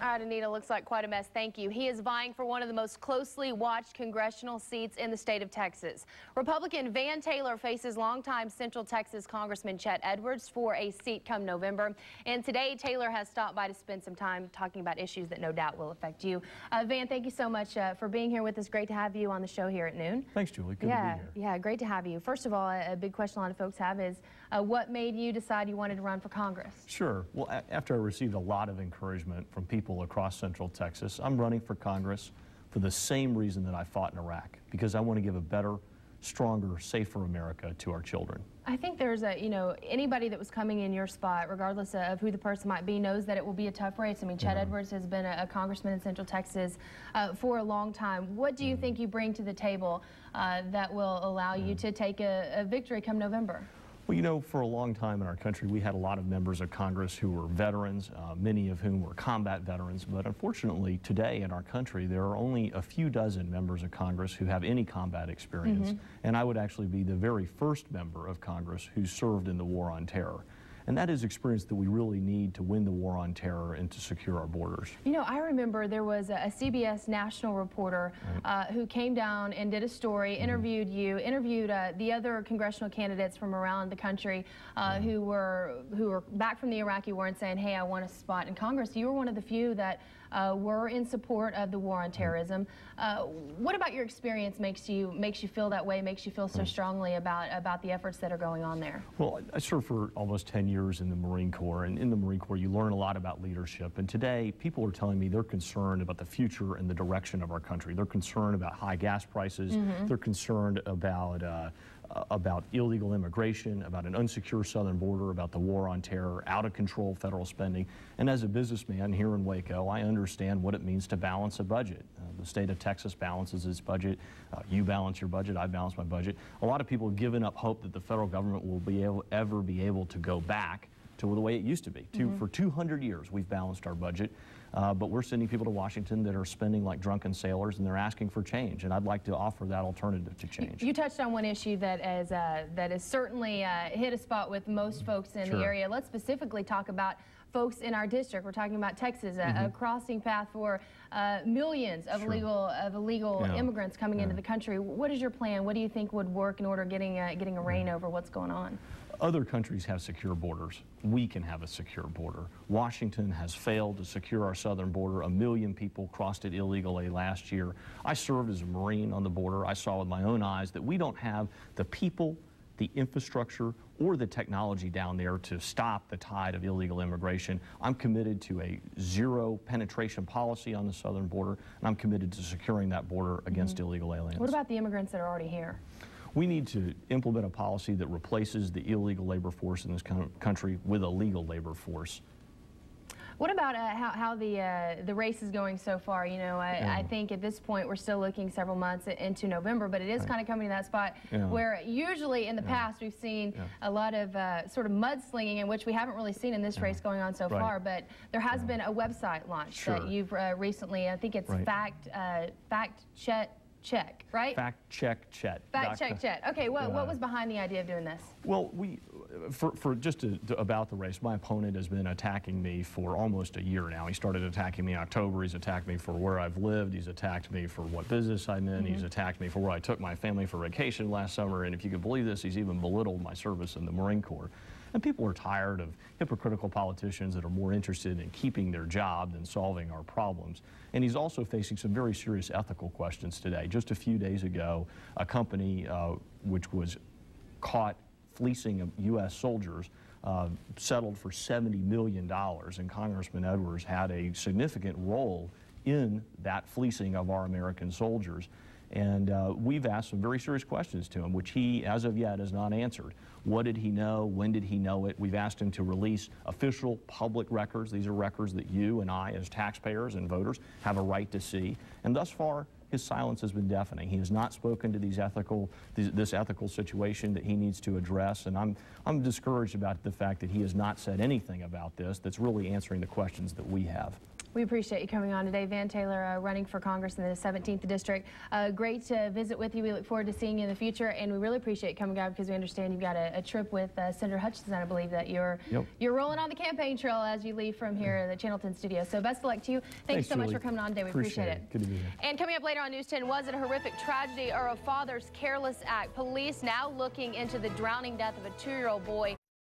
All right, Anita, looks like quite a mess. Thank you. He is vying for one of the most closely watched congressional seats in the state of Texas. Republican Van Taylor faces longtime Central Texas Congressman Chet Edwards for a seat come November. And today, Taylor has stopped by to spend some time talking about issues that no doubt will affect you. Van, thank you so much for being here with us. Great to have you on the show here at noon. Thanks, Julie. Good to be here. Yeah, great to have you. First of all, a big question a lot of folks have is what made you decide you wanted to run for Congress? Sure. Well, after I received a lot of encouragement from people across Central Texas, I'm running for Congress for the same reason that I fought in Iraq, because I want to give a better, stronger, safer America to our children. I think there's anybody that was coming in your spot, regardless of who the person might be, knows that it will be a tough race. I mean, Chet Edwards has been a congressman in Central Texas for a long time. What do you think you bring to the table that will allow you to take a victory come November? Well, you know, for a long time in our country, we had a lot of members of Congress who were veterans, many of whom were combat veterans. But unfortunately, today in our country, there are only a few dozen members of Congress who have any combat experience. And I would actually be the very first member of Congress who served in the War on Terror. And that is experience that we really need to win the war on terror and to secure our borders. You know, I remember there was a CBS national reporter who came down and did a story, interviewed you, interviewed the other congressional candidates from around the country who were back from the Iraqi war and saying, hey, I want a spot in Congress. You were one of the few that were in support of the war on terrorism. What about your experience makes you feel that way, makes you feel so strongly about the efforts that are going on there? Well, I served for almost 10 years in the Marine Corps, and in the Marine Corps you learn a lot about leadership. And today people are telling me they're concerned about the future and the direction of our country. They're concerned about high gas prices. They're concerned about illegal immigration, about an unsecure southern border, about the war on terror, out of control federal spending. And as a businessman here in Waco, I understand what it means to balance a budget. The state of Texas balances its budget. You balance your budget, I balance my budget. A lot of people have given up hope that the federal government will ever be able to go back to the way it used to be. For 200 years we've balanced our budget. But we're sending people to Washington that are spending like drunken sailors, and they're asking for change. And I'd like to offer that alternative to change. You touched on one issue that is certainly hit a spot with most folks in the area. Let's specifically talk about folks in our district. We're talking about Texas, a crossing path for millions of illegal immigrants coming into the country. What is your plan? What do you think would work in order getting a rein over what's going on? Other countries have secure borders. We can have a secure border. Washington has failed to secure our southern border. 1 million people crossed it illegally last year. I served as a Marine on the border. I saw with my own eyes that we don't have the people, the infrastructure, or the technology down there to stop the tide of illegal immigration. I'm committed to a zero penetration policy on the southern border, and I'm committed to securing that border against illegal aliens. What about the immigrants that are already here? We need to implement a policy that replaces the illegal labor force in this country with a legal labor force. What about how the race is going so far? You know, I think at this point we're still looking several months into November, but it is kind of coming to that spot where usually in the past we've seen a lot of sort of mudslinging, in which we haven't really seen in this race going on so far, but there has been a website launch that you've recently, I think it's Fact Check, right? Fact Check Chet. Fact Check Chet. Okay, what was behind the idea of doing this? Well, about the race, my opponent has been attacking me for almost a year now. He started attacking me in October. He's attacked me for where I've lived. He's attacked me for what business I'm in. He's attacked me for where I took my family for vacation last summer. And if you could believe this, he's even belittled my service in the Marine Corps. And people are tired of hypocritical politicians that are more interested in keeping their job than solving our problems. And he's also facing some very serious ethical questions today. Just a few days ago, a company which was caught fleecing U.S. soldiers settled for $70 million, and Congressman Edwards had a significant role in that fleecing of our American soldiers. And we've asked some very serious questions to him, which he, as of yet, has not answered. What did he know? When did he know it? We've asked him to release official public records. These are records that you and I, as taxpayers and voters, have a right to see. And thus far, his silence has been deafening. He has not spoken to this ethical situation that he needs to address. And I'm discouraged about the fact that he has not said anything about this that's really answering the questions that we have. We appreciate you coming on today. Van Taylor, running for Congress in the 17th District. Great to visit with you. We look forward to seeing you in the future, and we really appreciate you coming out because we understand you've got a trip with Senator Hutchinson. I believe that you're rolling on the campaign trail as you leave from here, the Channel 10 studio. So best of luck to you. Thanks so much for coming on today. We appreciate it. Good to be here. And coming up later on News 10, was it a horrific tragedy or a father's careless act? Police now looking into the drowning death of a 2-year-old boy